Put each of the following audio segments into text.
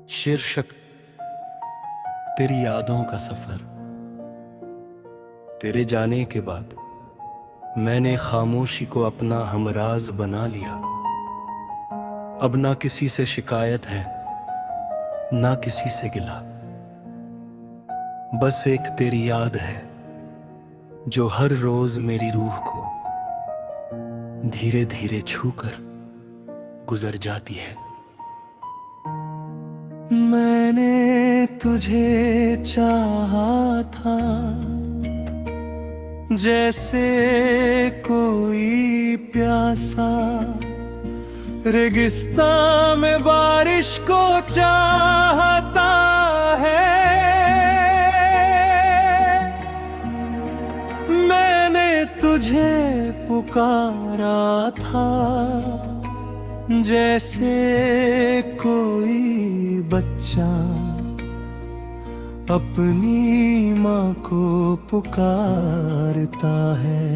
शीर्षक तेरी यादों का सफर। तेरे जाने के बाद मैंने खामोशी को अपना हमराज बना लिया। अब ना किसी से शिकायत है, ना किसी से गिला। बस एक तेरी याद है जो हर रोज मेरी रूह को धीरे धीरे छूकर गुजर जाती है। मैंने तुझे चाहा था जैसे कोई प्यासा रेगिस्तान में बारिश को चाहता है। मैंने तुझे पुकारा था जैसे कोई बच्चा अपनी माँ को पुकारता है।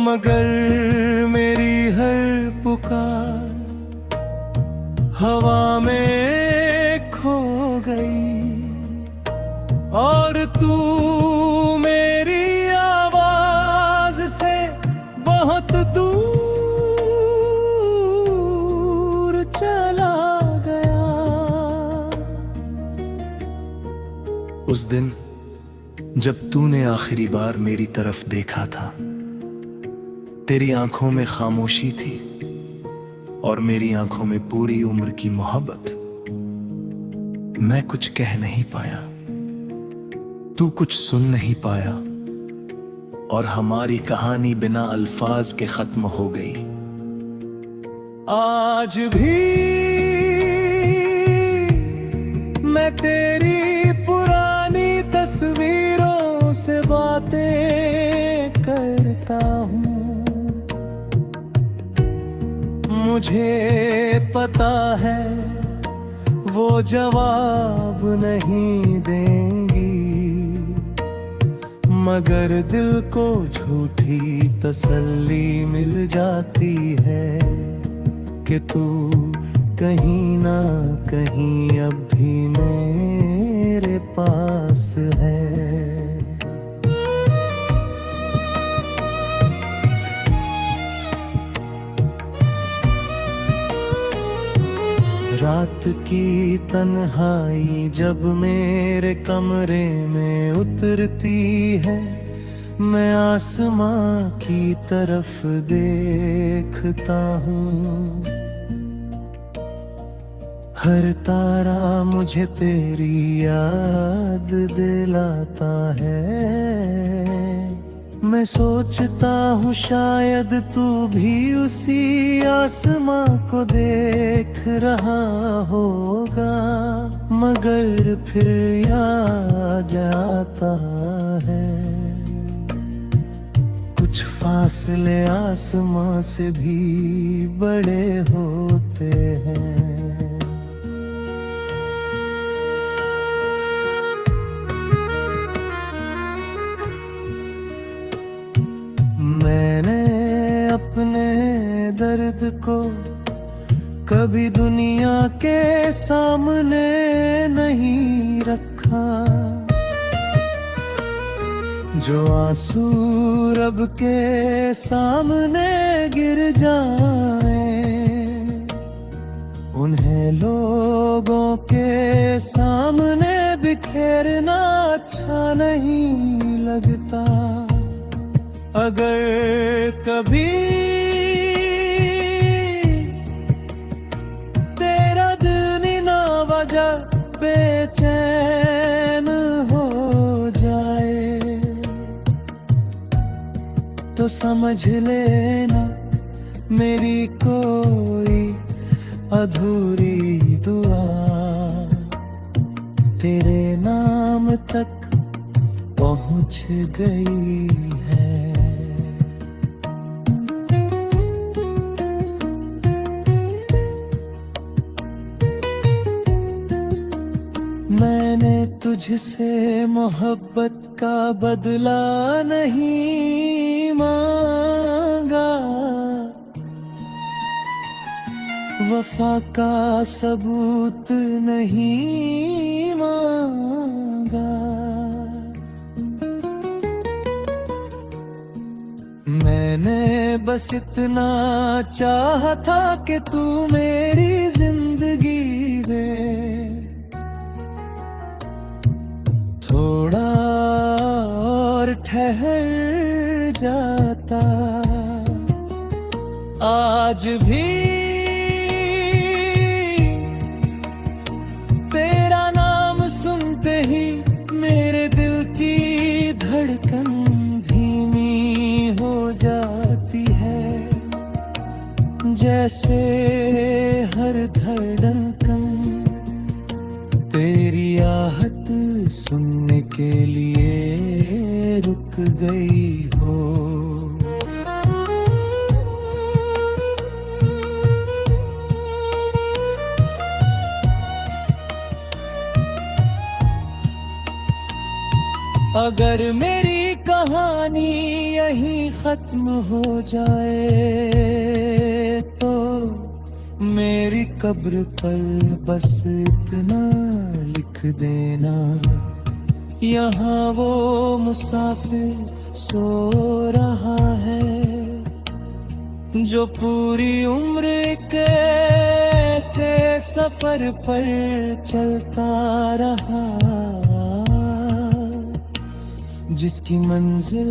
मगर मेरी हर पुकार हवा में खो गई और तू मेरी आवाज से बहुत दूर चला गया। उस दिन जब तूने आखिरी बार मेरी तरफ देखा था, तेरी आंखों में खामोशी थी और मेरी आंखों में पूरी उम्र की मोहब्बत। मैं कुछ कह नहीं पाया, तू कुछ सुन नहीं पाया और हमारी कहानी बिना अल्फाज के खत्म हो गई। आज भी मैं तेरी पुरानी तस्वीरों से बातें करता हूँ। मुझे पता है वो जवाब नहीं देंगी, मगर दिल को झूठी तसल्ली मिल जाती है कि तू कहीं ना कहीं अब भी मेरे पास है। रात की तन्हाई जब मेरे कमरे में उतरती है, मैं आसमां की तरफ देखता हूँ। हर तारा मुझे तेरी याद दिलाता है। मैं सोचता हूँ शायद तू भी उसी आसमां को देख रहा होगा, मगर फिर याद आता है कुछ फासले आसमां से भी बड़े होते हैं। मैंने अपने दर्द को कभी दुनिया के सामने नहीं रखा। जो आंसू रब के सामने गिर जाए, उन्हें लोगों के सामने बिखेरना अच्छा नहीं लगता। अगर कभी तेरा दिल बिना वजह बेचैन हो जाए, तो समझ लेना मेरी कोई अधूरी दुआ तेरे नाम तक पहुंच गई है। मैंने तुझसे मोहब्बत का बदला नहीं मांगा, वफा का सबूत नहीं मांगा। मैंने बस इतना चाहा था कि तू मेरी जिंदगी में थोड़ा और ठहर जाता। आज भी तेरा नाम सुनते ही मेरे दिल की धड़कन धीमी हो जाती है। जैसे हर धड़कन तेरी आहट सुनने के लिए रुक गई हो। अगर मेरी कहानी यहीं खत्म हो जाए तो मेरी कब्र पर बस इतना लिख देना, यहाँ वो मुसाफिर सो रहा है जो पूरी उम्र एक ऐसे सफर पर चलता रहा जिसकी मंजिल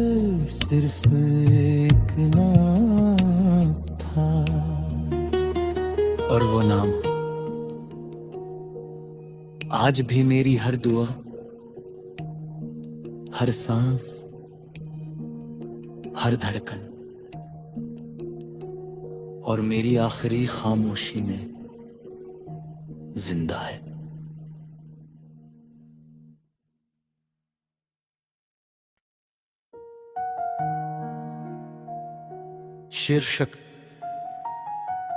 सिर्फ एक नाम था। और वो नाम आज भी मेरी हर दुआ, हर सांस, हर धड़कन और मेरी आखिरी खामोशी में जिंदा है। शीर्षक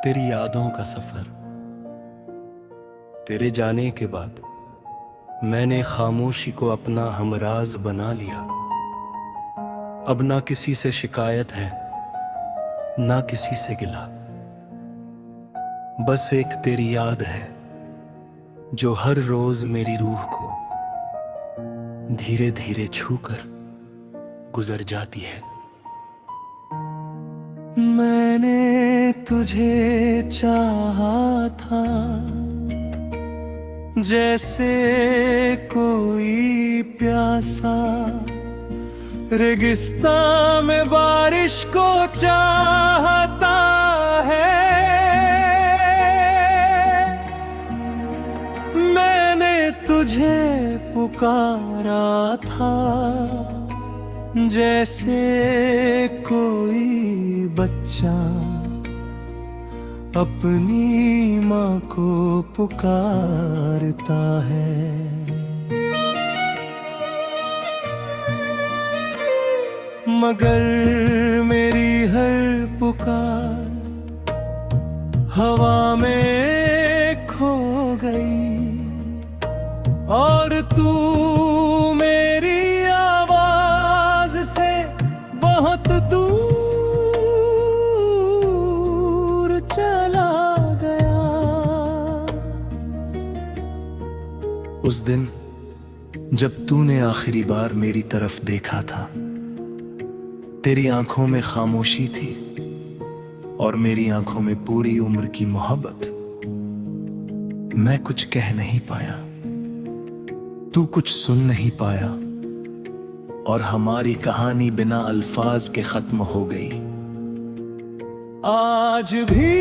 तेरी यादों का सफर। तेरे जाने के बाद मैंने खामोशी को अपना हमराज बना लिया। अब ना किसी से शिकायत है, ना किसी से गिला। बस एक तेरी याद है जो हर रोज मेरी रूह को धीरे धीरे छूकर गुजर जाती है। मैंने तुझे चाहा था जैसे कोई प्यासा रेगिस्तान में बारिश को चाहता है। मैंने तुझे पुकारा था जैसे कोई बच्चा अपनी माँ को पुकारता है। मगर मेरी हर पुकार हवा में खो गई और तू मेरी आवाज से बहुत दूर चला गया। उस दिन जब तूने आखिरी बार मेरी तरफ देखा था, तेरी आंखों में खामोशी थी और मेरी आंखों में पूरी उम्र की मोहब्बत। मैं कुछ कह नहीं पाया, तू कुछ सुन नहीं पाया और हमारी कहानी बिना अल्फाज के खत्म हो गई। आज भी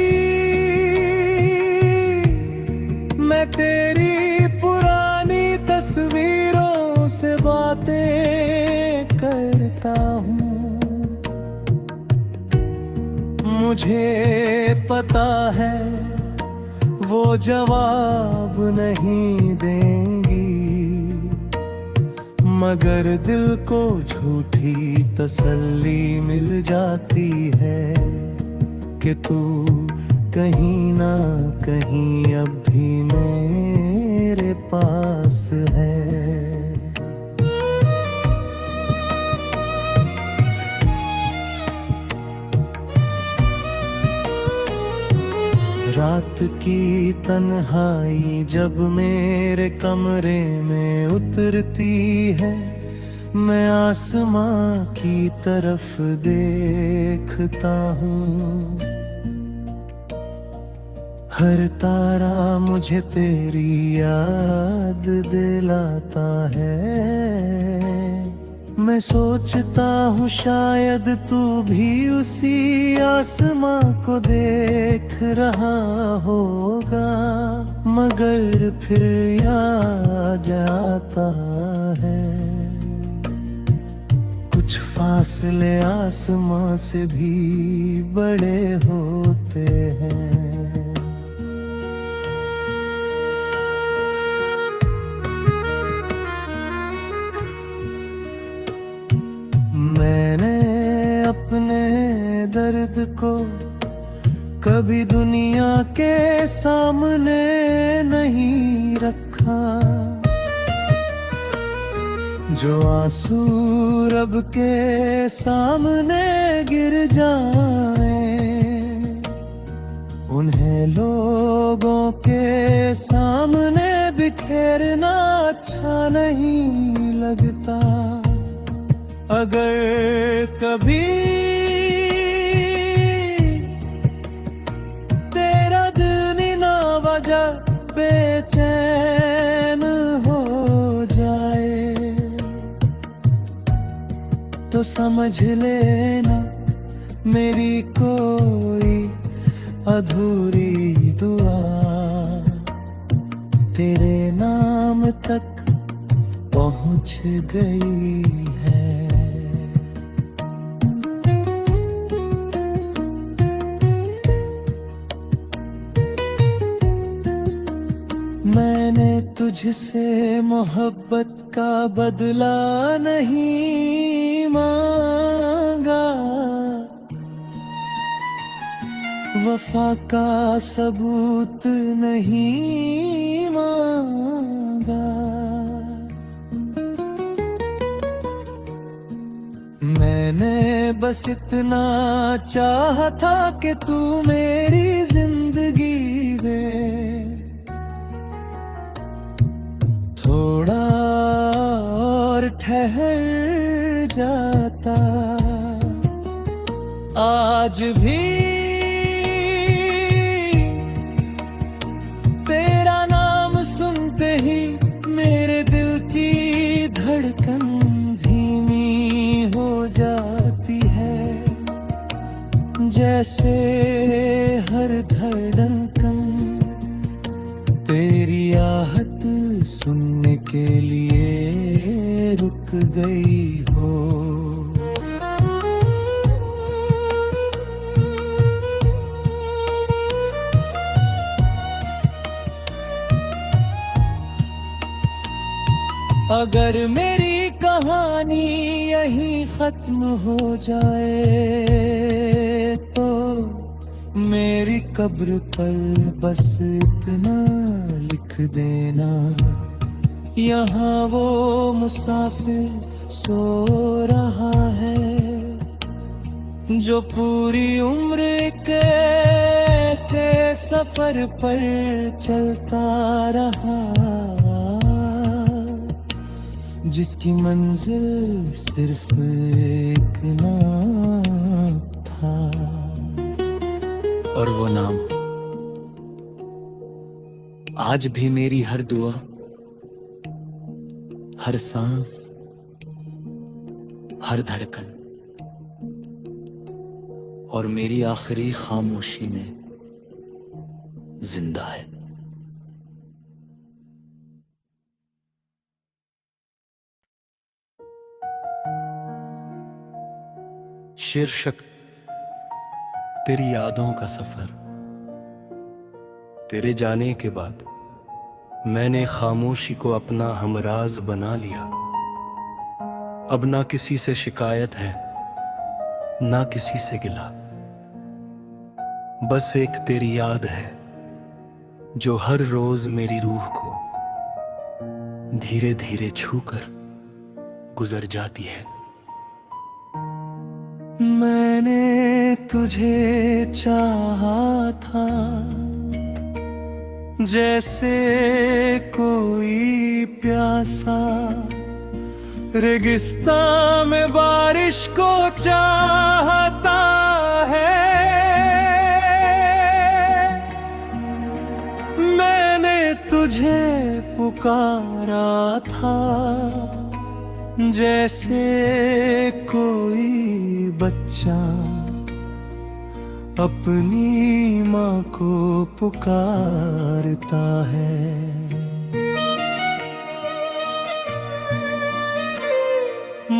मैं तेरी पुरानी तस्वीरों से बातें करता हूँ। मुझे पता है वो जवाब नहीं देंगी, मगर दिल को झूठी तसल्ली मिल जाती है कि तू कहीं ना कहीं अब भी मेरे पास है। रात की तन्हाई जब मेरे कमरे में उतरती है, मैं आसमां की तरफ देखता हूँ। हर तारा मुझे तेरी याद दिलाता है। मैं सोचता हूँ शायद तू भी उसी आसमां को देख रहा होगा, मगर फिर याद आता है कुछ फासले आसमां से भी बड़े होते हैं। मैंने अपने दर्द को कभी दुनिया के सामने नहीं रखा। जो आंसू रब के सामने गिर जाए, उन्हें लोगों के सामने बिखेरना अच्छा नहीं लगता। अगर कभी तेरा दिल बिना वजह बेचैन हो जाए, तो समझ लेना मेरी कोई अधूरी दुआ तेरे नाम तक पहुंच गई है। मैंने तुझसे मोहब्बत का बदला नहीं मांगा, वफा का सबूत नहीं मांगा। मैंने बस इतना चाहा था कि तू मेरी जिंदगी में थोड़ा और ठहर जाता। आज भी तेरा नाम सुनते ही मेरे दिल की धड़कन धीमी हो जाती है, जैसे हर धड़कन तेरी आहट सुनने के लिए रुक गई हो। अगर मेरी कहानी यहीं खत्म हो जाए, तो मेरी कब्र पर बस इतना लिख देना, यहाँ वो मुसाफिर सो रहा है जो पूरी उम्र एक ऐसे सफर पर चलता रहा, जिसकी मंजिल सिर्फ एक नाम था। और वो नाम आज भी मेरी हर दुआ, हर सांस, हर धड़कन और मेरी आखिरी खामोशी में जिंदा है। शीर्षक तेरी यादों का सफर। तेरे जाने के बाद मैंने खामोशी को अपना हमराज बना लिया। अब ना किसी से शिकायत है, ना किसी से गिला, बस एक तेरी याद है जो हर रोज मेरी रूह को धीरे धीरे छूकर गुजर जाती है। मैंने तुझे चाहा था जैसे कोई प्यासा रेगिस्तान में बारिश को चाहता है। मैंने तुझे पुकारा था जैसे कोई बच्चा अपनी माँ को पुकारता है।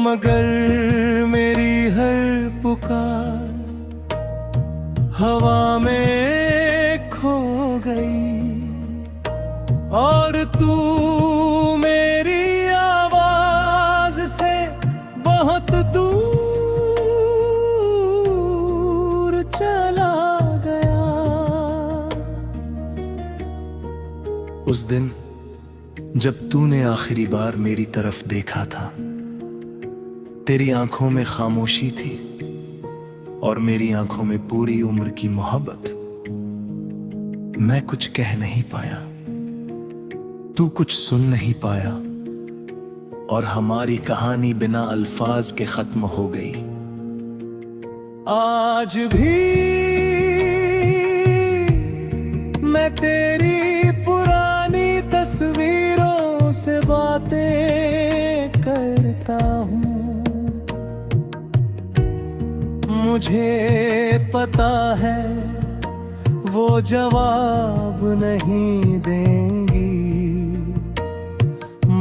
मगर मेरी हर पुकार हवा में खो गई और तू मेरी आवाज से बहुत दूर चला गया। उस दिन जब तूने आखिरी बार मेरी तरफ देखा था, तेरी आंखों में खामोशी थी और मेरी आंखों में पूरी उम्र की मोहब्बत। मैं कुछ कह नहीं पाया, तू कुछ सुन नहीं पाया और हमारी कहानी बिना अल्फाज के खत्म हो गई। आज भी मैं तेरी पुरानी तस्वीरों से बातें करता हूँ। मुझे पता है वो जवाब नहीं देंगी,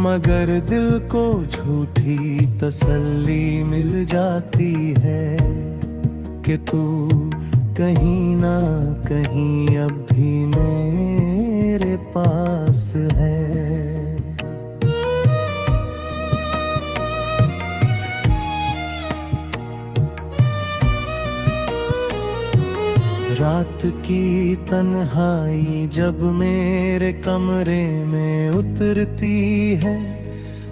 मगर दिल को झूठी तसल्ली मिल जाती है कि तू कहीं ना कहीं अब भी मेरे पास है। रात की तन्हाई जब मेरे कमरे में उतरती है,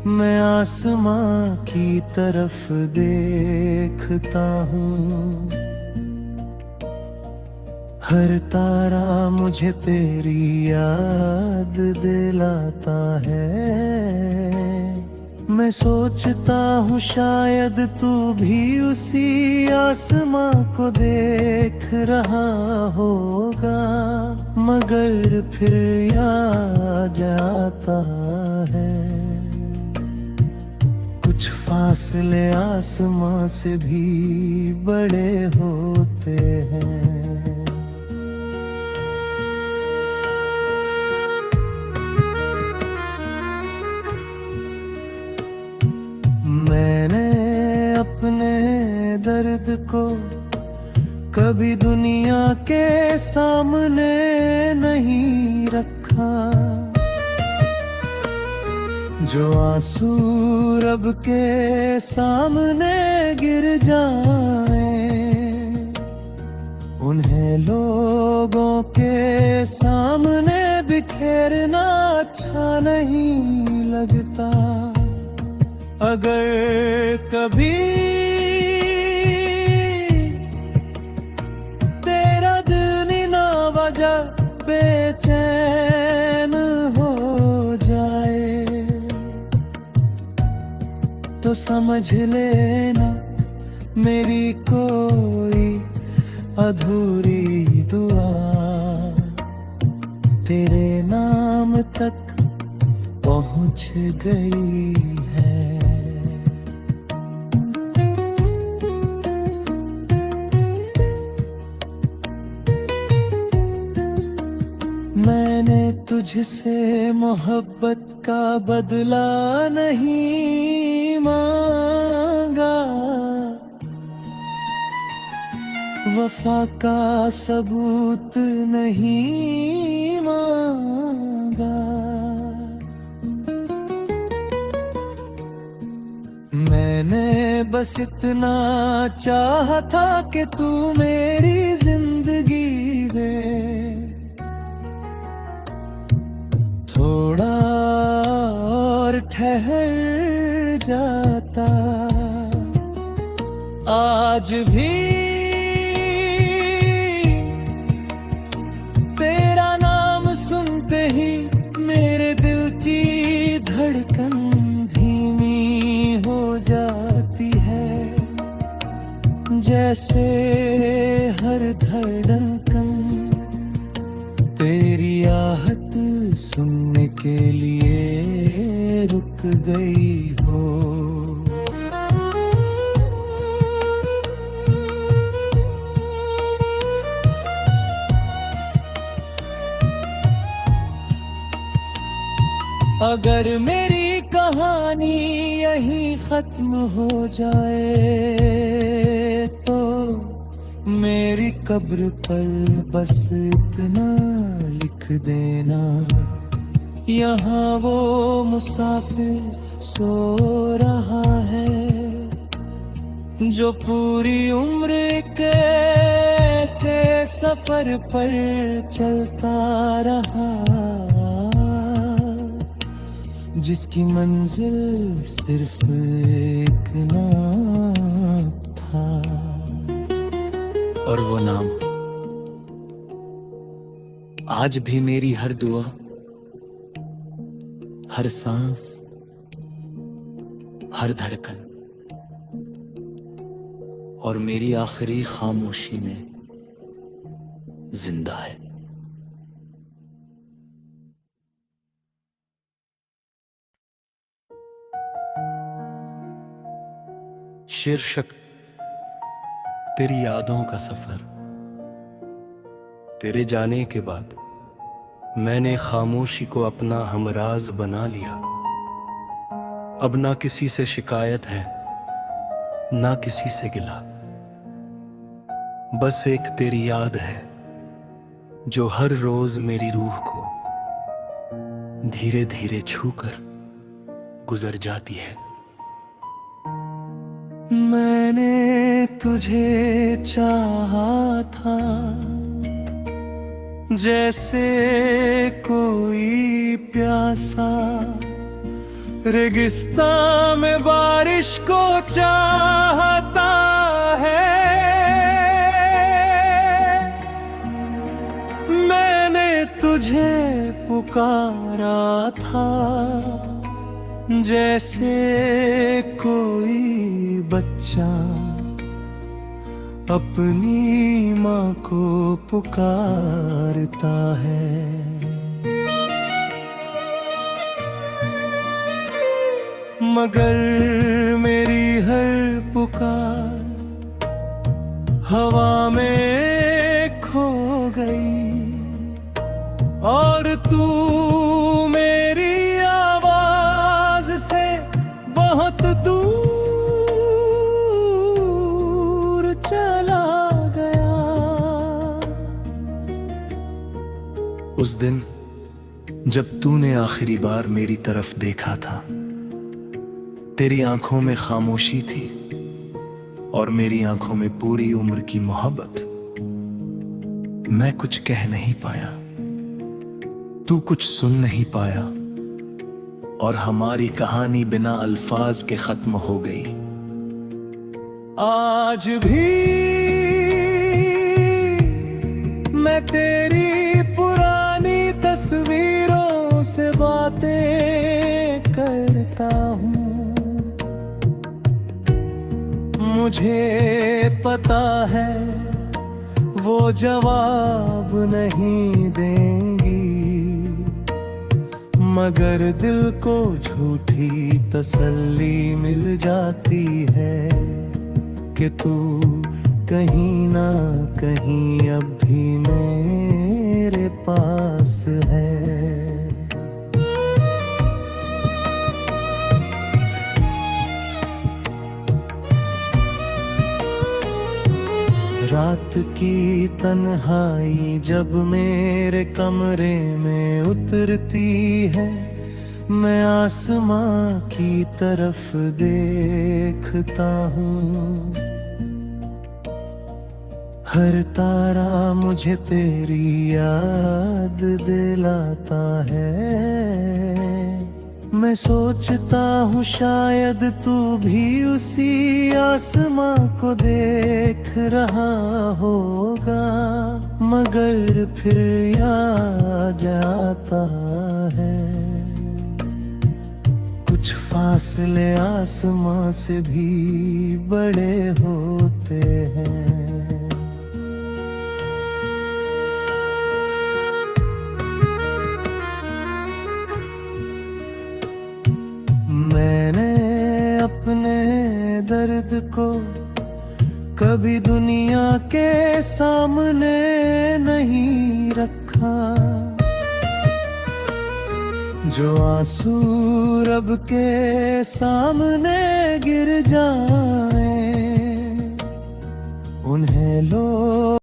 मैं आसमां की तरफ देखता हूँ। हर तारा मुझे तेरी याद दिलाता है। मैं सोचता हूँ शायद तू भी उसी आसमां को देख रहा होगा, मगर फिर याद आता है कुछ फासले आसमां से भी बड़े होते हैं। मैंने अपने दर्द को कभी दुनिया के सामने नहीं रखा। जो आंसू रब के सामने गिर जाए, उन्हें लोगों के सामने बिखेरना अच्छा नहीं लगता। अगर कभी तेरा दिल ना वजह बेचैन हो जाए, तो समझ लेना मेरी कोई अधूरी दुआ तेरे नाम तक पहुंच गई है। मैंने तुझसे मोहब्बत का बदला नहीं मांगा, वफा का सबूत नहीं मांगा। मैंने बस इतना चाहा था कि तू मेरी जिंदगी में थोड़ा और ठहर जाता। आज भी तेरा नाम सुनते जैसे हर धड़कन तेरी आहट सुनने के लिए रुक गई हो। अगर मेरी कहानी यहीं खत्म हो जाए तो मेरी कब्र पर बस इतना लिख देना, यहाँ वो मुसाफिर सो रहा है जो पूरी उम्र के ऐसे सफर पर चलता रहा, जिसकी मंजिल सिर्फ एक नाम था। और वो नाम आज भी मेरी हर दुआ, हर सांस, हर धड़कन और मेरी आखिरी खामोशी में जिंदा है। शीर्षक तेरी यादों का सफर। तेरे जाने के बाद मैंने खामोशी को अपना हमराज बना लिया। अब ना किसी से शिकायत है, ना किसी से गिला, बस एक तेरी याद है जो हर रोज मेरी रूह को धीरे धीरे छूकर गुजर जाती है। मैंने तुझे चाहा था जैसे कोई प्यासा रेगिस्तान में बारिश को चाहता है। मैंने तुझे पुकारा था जैसे कोई बच्चा अपनी माँ को पुकारता है। मगर मेरी हर पुकार हवा में खो गई और तू मेरी आवाज से बहुत दूर चला गया। उस दिन जब तूने आखिरी बार मेरी तरफ देखा था, तेरी आंखों में खामोशी थी और मेरी आंखों में पूरी उम्र की मोहब्बत। मैं कुछ कह नहीं पाया, तू कुछ सुन नहीं पाया और हमारी कहानी बिना अल्फाज के खत्म हो गई। आज भी मैं तेरी पुरानी तस्वीरों से बातें करता हूँ। मुझे पता है वो जवाब नहीं देंगी, मगर दिल को झूठी तसल्ली मिल जाती है कि तू कहीं ना कहीं अब भी मेरे पास है। रात की तन्हाई जब मेरे कमरे में उतरती है, मैं आसमां की तरफ देखता हूँ। हर तारा मुझे तेरी याद दिलाता है। मैं सोचता हूँ शायद तू भी उसी आसमां को देख रहा होगा, मगर फिर याद आता है कुछ फासले आसमां से भी बड़े होते हैं। मैंने अपने दर्द को कभी दुनिया के सामने नहीं रखा। जो आंसू रब के सामने गिर जाए उन्हें लो